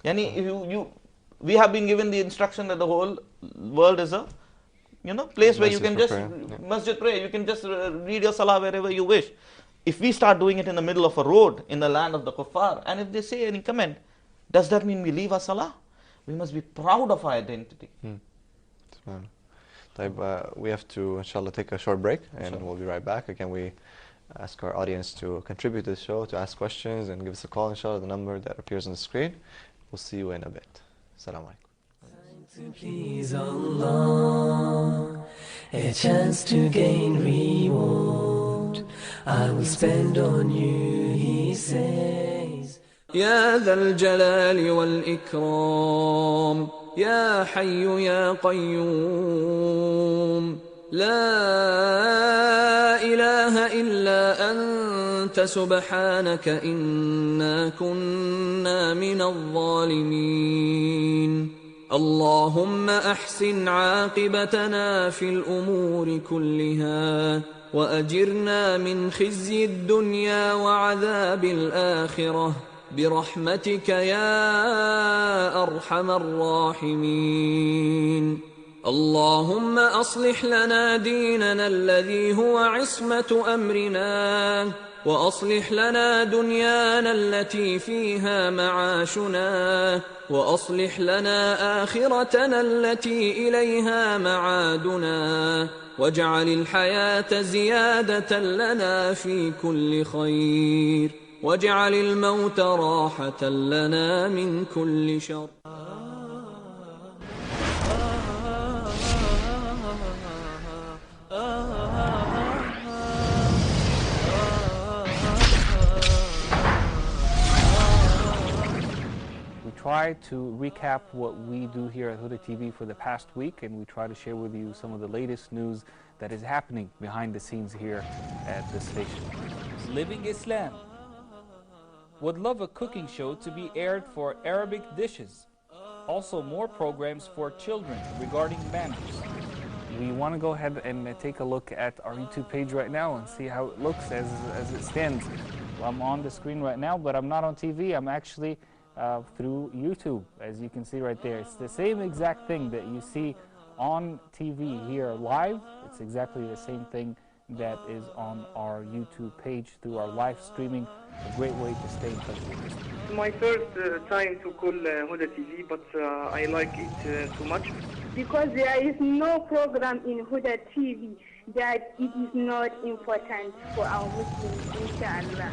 Yani, we have been given the instruction that the whole world is a place where you can just masjid pray, you can just read your salah wherever you wish. If we start doing it in the middle of a road in the land of the kuffar, and if they say any comment, does that mean we leave our salah? We must be proud of our identity. We have to, inshallah, take a short break, and we'll be right back. Again, we ask our audience to contribute to the show, to ask questions, and give us a call, inshallah, the number that appears on the screen. We'll see you in a bit. Assalamu alaikum. To please Allah, a chance to gain reward, I will spend on you, he says. يا ذا الجلال والإكرام يا حي يا قيوم لا إله إلا أنت سبحانك إنا كنا من الظالمين اللهم أحسن عاقبتنا في الأمور كلها وأجرنا من خزي الدنيا وعذاب الآخرة برحمتك يا أرحم الراحمين اللهم أصلح لنا ديننا الذي هو عصمة أمرنا وأصلح لنا دنيانا التي فيها معاشنا وأصلح لنا آخرتنا التي إليها معادنا واجعل الحياة زيادة لنا في كل خير واجعل الموت راحة لنا من كل شر. We try to recap what we do here at Huda TV for the past week, and we try to share with you some of the latest news that is happening behind the scenes here at the station. Living Islam would love a cooking show to be aired for Arabic dishes. Also more programs for children regarding manners. We want to go ahead and take a look at our YouTube page right now and see how it looks as it stands. Well, I'm on the screen right now, but I'm not on TV. I'm actually through YouTube, as you can see right there. It's the same exact thing that you see on TV here live. It's exactly the same thing that is on our YouTube page through our live streaming. A great way to stay in touch with us. It's my first time to call Huda TV, but I like it too much. Because there is no program in Huda TV that it is not important for our Muslims, inshallah.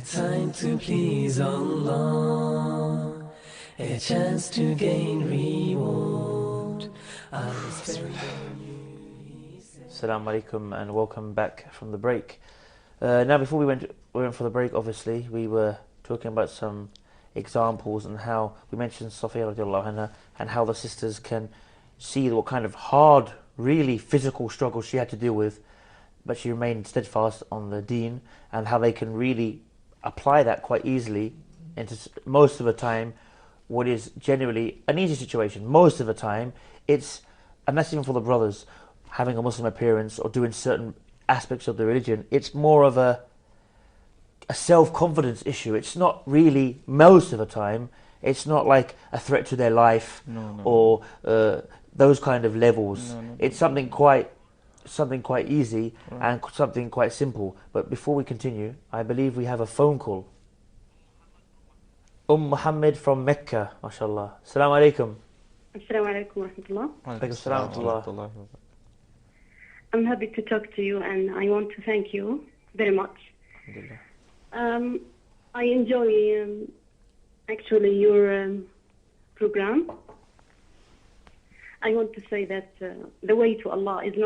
Time to please Allah, a chance to gain reward. I will spend on you. Assalamu alaikum and welcome back from the break. Now, before we went for the break, obviously, we were talking about some examples and how we mentioned Safiya radiallahu anha and how the sisters can see what kind of hard, really physical struggle she had to deal with, but she remained steadfast on the deen, and how they can really apply that quite easily into most of the time what is generally an easy situation. Most of the time and that's even for the brothers, having a Muslim appearance or doing certain aspects of the religion, it's more of a self-confidence issue. It's not really, most of the time, it's not like a threat to their life or those kind of levels. It's something quite easy and something quite simple. But before we continue, I believe we have a phone call. Muhammad from Mecca, mashallah. Assalamu alaikum. Assalamu alaikum wa rahmatullah. Alaikum wa rahmatullah. I'm happy to talk to you, and I want to thank you very much. I enjoy actually your program. I want to say that the way to Allah is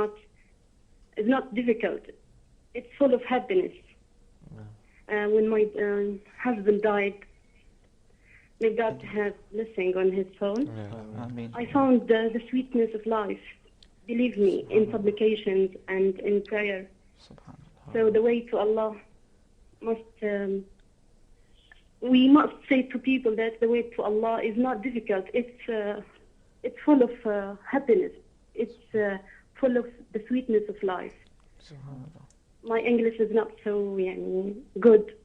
not difficult. It's full of happiness. When my husband died, may God have blessing on his soul. I found the sweetness of life. Believe me, in supplications and in prayer. So the way to Allah we must say to people that the way to Allah is not difficult. It's full of happiness. It's full of the sweetness of life. My English is not so good.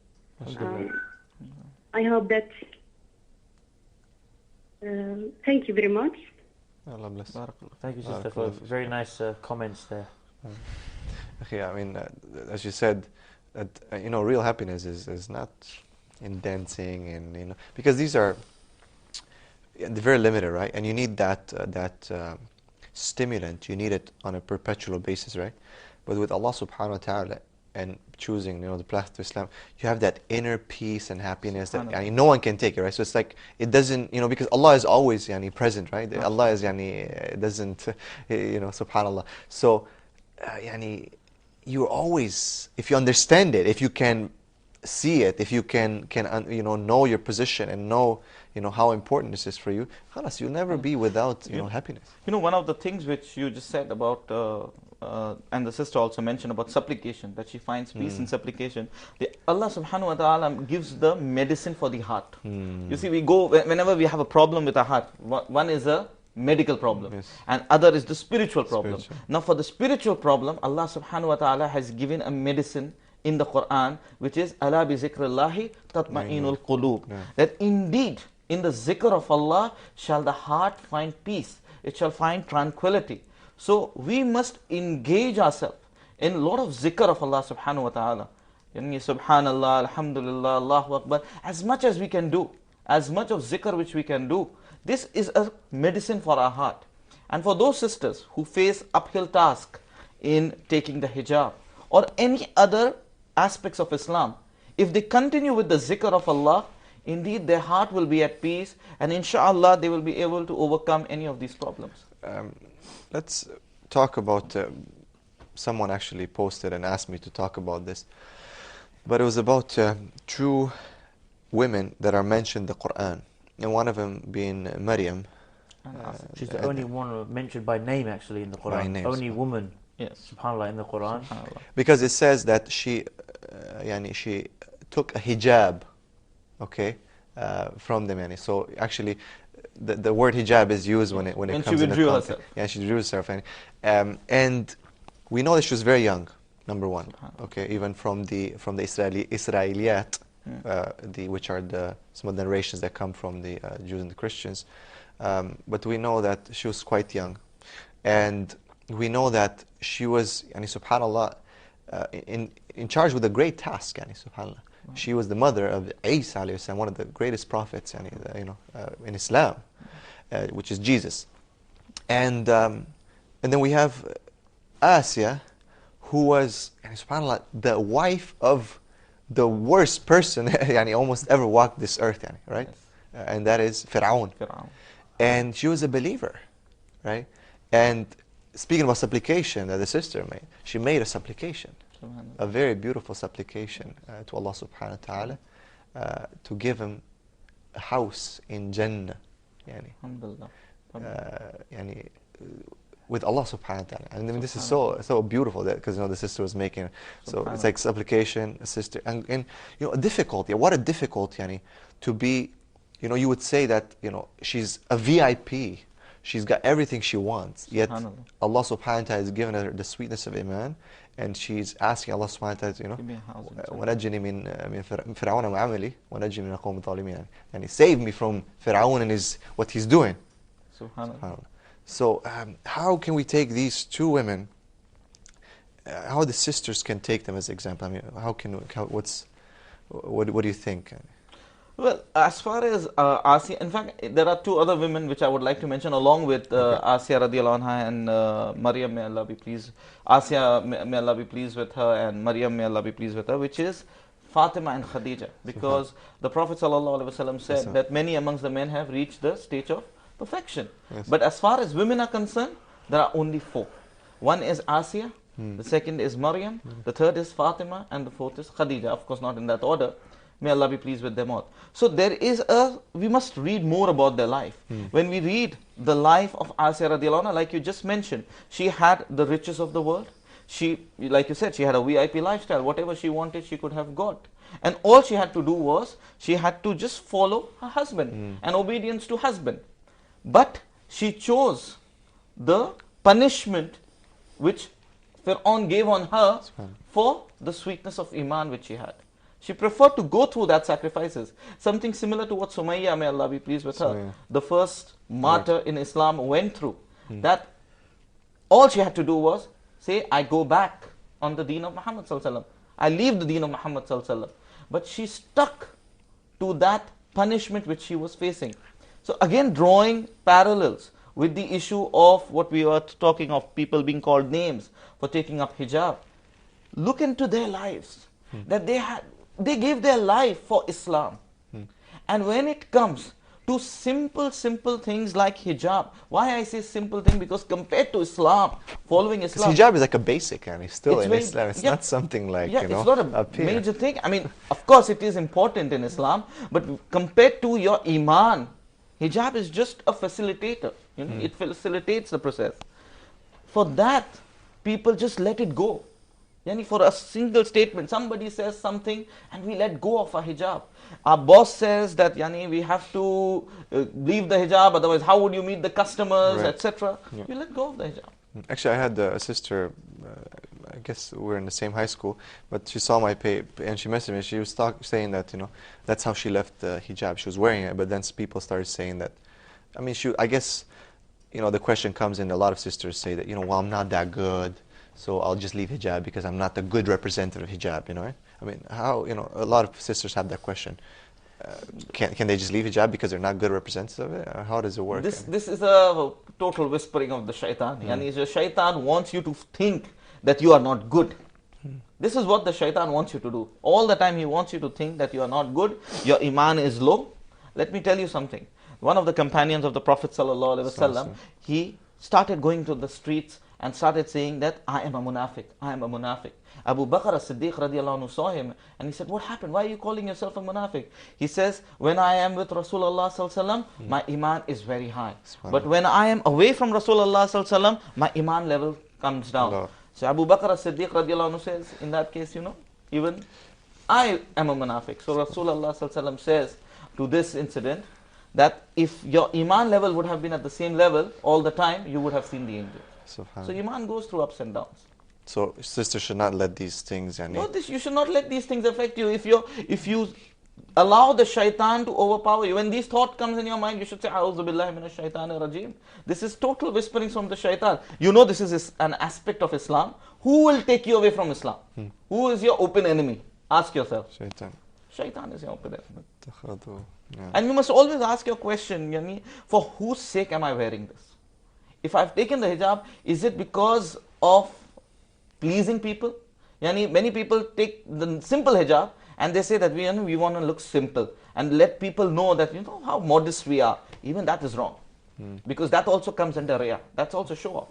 I hope that. Thank you very much. Allah bless. Thank you, sister, for very nice comments there. I mean, as you said, that real happiness is not in dancing and because these are very limited, right? And you need that stimulant. You need it on a perpetual basis, right? But with Allah Subhanahu wa Taala and choosing the path to Islam, you have that inner peace and happiness that no one can take it, right? So it's like it doesn't, because Allah is always present, right? Allah is doesn't, Subhanallah. So you're always, if you understand it, if you can see it, if you can know your position and know how important this is for you, khalas, you'll never be without happiness. One of the things which you just said about and the sister also mentioned about supplication, that she finds peace in supplication. Allah subhanahu wa ta'ala gives the medicine for the heart. You see, we go, whenever we have a problem with our heart, one is a medical problem, and other is the spiritual problem. Now for the spiritual problem, Allah subhanahu wa ta'ala has given a medicine in the Quran, which is Ala bi zikrillahi tatma'inul qulub. That indeed, in the zikr of Allah shall the heart find peace, it shall find tranquility. So we must engage ourselves in a lot of zikr of Allah subhanahu wa ta'ala. Subhanallah, alhamdulillah, Allahu Akbar, as much as we can do, as much of zikr which we can do. This is a medicine for our heart. And for those sisters who face uphill task in taking the hijab or any other aspects of Islam, if they continue with the zikr of Allah, indeed their heart will be at peace, and inshallah they will be able to overcome any of these problems. Let's talk about, someone actually posted and asked me to talk about this, but it was about true women that are mentioned in the Quran, and one of them being Maryam. She's the only one mentioned by name actually in the Quran. Name, only woman, yes, subhanAllah, in the Quran. Because it says that she took a hijab, from them. So actually, the word hijab is used when it comes in the context. Yeah, she withdrew herself. And we know that she was very young, number one. Even from the Israeliyat, which are some of the narrations that come from the Jews and the Christians. But we know that she was quite young. And we know that she was, subhanAllah, in charge with a great task, subhanAllah. She was the mother of Isa alayhi salam, one of the greatest prophets in Islam, which is Jesus. And then we have Asya, who was, subhanAllah, the wife of the worst person almost ever walked this earth, right? And that is Fir'aun. And she was a believer, right? And speaking about supplication that the sister made, she made a supplication, a very beautiful supplication to Allah subhanahu wa ta'ala to give him a house in Jannah, with Allah subhanahu wa ta'ala. And I mean, this is so beautiful, that because the sister was making, so it's like supplication, a sister, and a difficulty. What a difficulty, to be, you would say that she's a VIP. She's got everything she wants, yet SubhanAllah. Allah subhanahu wa ta'ala has given her the sweetness of Iman, and she's asking Allah subhanahu wa ta'ala, Give me a house. ونجني من فرعون وعملي ونجني من القوم الظالمين, and he saved me from Fir'aun and what he's doing. SubhanAllah. So how can we take these two women, how the sisters can take them as example? I mean, what do you think? Well, as far as Asiya, in fact, there are two other women which I would like to mention along with Asiya radiallahu anha and Maryam, may Allah be pleased. Asiya, may Allah be pleased with her, and Maryam, may Allah be pleased with her, which is Fatima and Khadija. Because the Prophet sallallahu alaihi wasallam said that many amongst the men have reached the stage of perfection. Yes. But as far as women are concerned, there are only four. One is Asiya, the second is Maryam, the third is Fatima, and the fourth is Khadija. Of course, not in that order. May Allah be pleased with them all. So we must read more about their life. When we read the life of Asiya radiallahu anha, like you just mentioned, she had the riches of the world. She, like you said, she had a VIP lifestyle. Whatever she wanted, she could have got. And all she had to do was, she had to just follow her husband and obedience to husband. But she chose the punishment which Fir'aun gave on her for the sweetness of Iman which she had. She preferred to go through that sacrifices. Something similar to what Sumayya, may Allah be pleased with her, the first martyr in Islam, went through. That all she had to do was say, I go back on the deen of Muhammad sallallahu alaihi wasallam. I leave the deen of Muhammad sallallahu alaihi wasallam. But she stuck to that punishment which she was facing. So again, drawing parallels with the issue of what we were talking of, people being called names for taking up hijab. Look into their lives, that they gave their life for Islam. And when it comes to simple things like hijab, why I say simple thing, because compared to Islam, following Islam, hijab is like a basic, and it's still in very, Islam. It's not something like, it's not a major thing. I mean, of course it is important in Islam, but compared to your Iman, hijab is just a facilitator. It facilitates the process. For that, people just let it go. For a single statement, somebody says something and we let go of our hijab. Our boss says that we have to leave the hijab, otherwise how would you meet the customers, etc. We let go of the hijab. Actually, I had a sister, I guess we were in the same high school, but she saw my page and she messaged me. She was saying that, that's how she left the hijab. She was wearing it, but then people started saying that, I guess, the question comes in, a lot of sisters say that, well, I'm not that good, so I'll just leave hijab because I'm not a good representative of hijab, how, a lot of sisters have that question. Can they just leave hijab because they're not good representatives of it? Or how does it work? This is a total whispering of the shaitan. The shaitan wants you to think that you are not good. This is what the shaitan wants you to do. All the time he wants you to think that you are not good, your iman is low. Let me tell you something. One of the companions of the Prophet ﷺ, he started going to the streets and started saying that I am a munafiq, I am a munafiq. Abu Bakr as-Siddiq radiallahu anhu saw him and he said, what happened? Why are you calling yourself a munafiq? He says, when I am with Rasulullah sallallahu alaihi wasallam, my iman is very high. But when I am away from Rasulullah sallallahu alaihi wasallam, my iman level comes down. So Abu Bakr as-Siddiq radiallahu anhu says, in that case, even I am a munafiq. So Rasulullah sallallahu alaihi wasallam says to this incident that if your iman level would have been at the same level all the time, you would have seen the angel. So iman goes through ups and downs. So sisters should not let these things. You should not let these things affect you. If you allow the shaitan to overpower you, when these thought comes in your mind, you should say, A'udhu billahi minash shaitanir rajim. This is total whisperings from the shaitan. This is an aspect of Islam. Who will take you away from Islam? Who is your open enemy? Ask yourself. Shaitan is your open enemy. And you must always ask your question, for whose sake am I wearing this? If I've taken the hijab, is it because of pleasing people? Many people take the simple hijab and they say that we want to look simple and let people know that how modest we are. Even that is wrong. Because that also comes under riyah. That's also show off.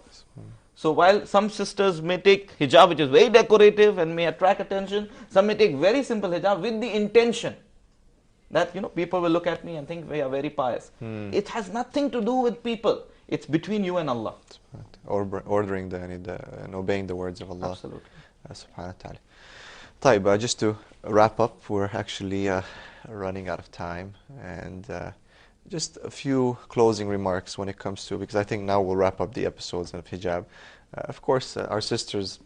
So while some sisters may take hijab which is very decorative and may attract attention, some may take very simple hijab with the intention that people will look at me and think we are very pious. It has nothing to do with people. It's between you and Allah. Ordering and obeying the words of Allah. Absolutely. Subhanahu wa ta'ala. Just to wrap up, we're actually running out of time. And just a few closing remarks when it comes to, because I think now we'll wrap up the episodes of hijab. Of course, our sisters,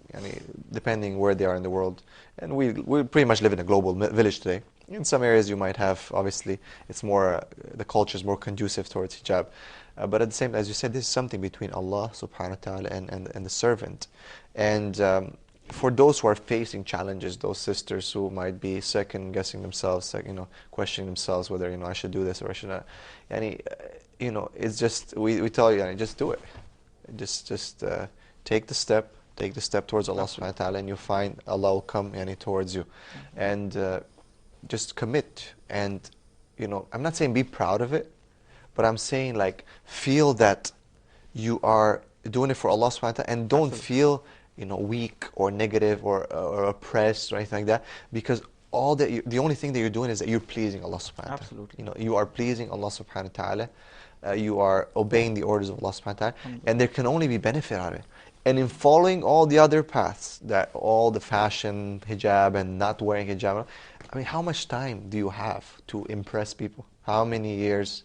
depending where they are in the world, and we pretty much live in a global village today. In some areas you might have, obviously, it's more, the culture is more conducive towards hijab. But at the same time, as you said, this is something between Allah subhanahu wa ta'ala and the servant. And for those who are facing challenges, those sisters who might be second-guessing themselves, questioning themselves whether, I should do this or I should not. It's just, we tell you, just do it. Just take the step towards Allah subhanahu wa ta'ala, and you'll find Allah will come towards you. And just commit. And, I'm not saying be proud of it, but I'm saying feel that you are doing it for Allah subhanahu wa ta'ala, and don't feel weak or negative or oppressed or anything like that, because the only thing that you're doing is that you're pleasing Allah subhanahu wa ta'ala. Absolutely. You are pleasing Allah subhanahu wa ta'ala. You are obeying the orders of Allah subhanahu wa ta'ala, and there can only be benefit out of it. And in following all the other paths, all the fashion, hijab, and not wearing hijab, how much time do you have to impress people? How many years,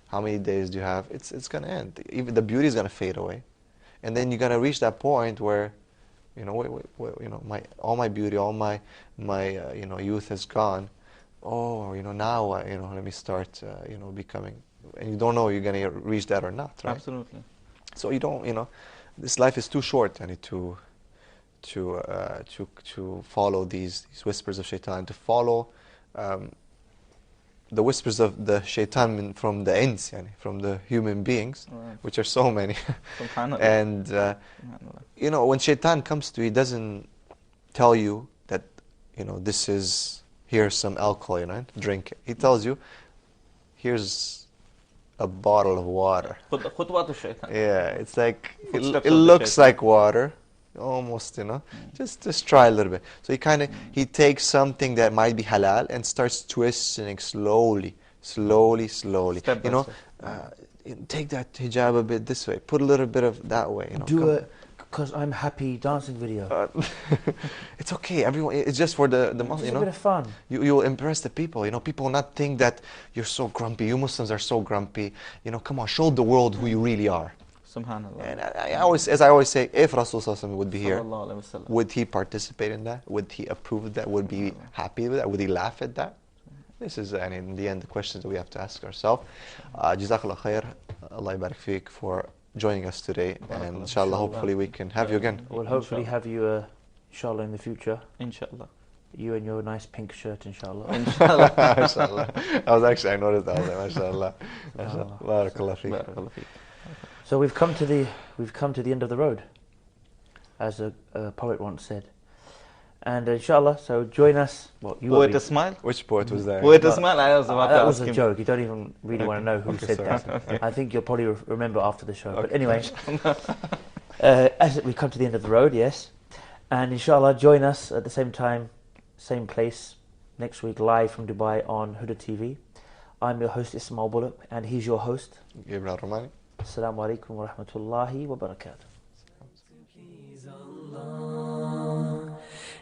how many days do you have? It's going to end. Even the beauty is going to fade away. And then you're going to reach that point where, all my beauty, all my youth has gone. Oh, now, let me start, becoming. And you don't know you're going to reach that or not, right? Absolutely. So you don't, this life is too short, to follow these whispers of shaitan, to follow the whispers of the shaitan from the ins, from the human beings, right, which are so many. And when shaitan comes to you, he doesn't tell you that here's some alcohol, drink it. He tells you, here's a bottle of water. Yeah, it's like it looks like water, almost, just try a little bit. So he takes something that might be halal and starts twisting slowly. Step by step. Take that hijab a bit this way, put a little bit of that way. Do a because I'm happy dancing video. It's okay. Everyone, it's just for the Muslims. It's a bit of fun. You'll impress the people. People will not think that you're so grumpy. You Muslims are so grumpy. Come on, show the world who you really are. Subhanallah. And I always say, if Rasul would be here, would he participate in that? Would he approve of that? Would he be happy with that? Would he laugh at that? This is, in the end, the questions that we have to ask ourselves. Jazakallah khair. Allah yabarak feek for joining us today. And inshallah, hopefully we can have you again. We'll hopefully have you, inshallah, in the future. Inshallah. You and your nice pink shirt, inshallah. Inshallah. Mashallah. I noticed that. I was like, mashallah. Barakallah feek. So we've come to the end of the road, as a poet once said. And inshallah, so join us. Poet Ismail? Which poet was that? Poet Ismail, I was about to that ask was a joke. You don't even really want to know who said that. I think you'll probably remember after the show. But anyway, as we come to the end of the road, yes. And inshallah, join us at the same time, same place, next week, live from Dubai on Huda TV. I'm your host, Ismail Bullock, and he's your host, Gabriel Al-Romaani. Assalamu alaikum wa rahmatullahi wa barakatuh.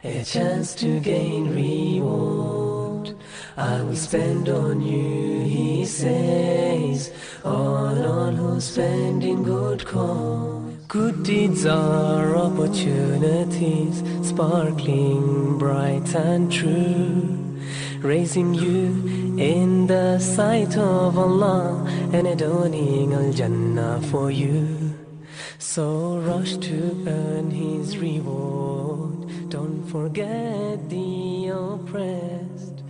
A chance to gain reward I will spend on you, he says, on all who spend in good cause. Good deeds are opportunities, sparkling bright and true, raising you in the sight of Allah and adorning Al-Jannah for you. So rush to earn his reward, don't forget the oppressed.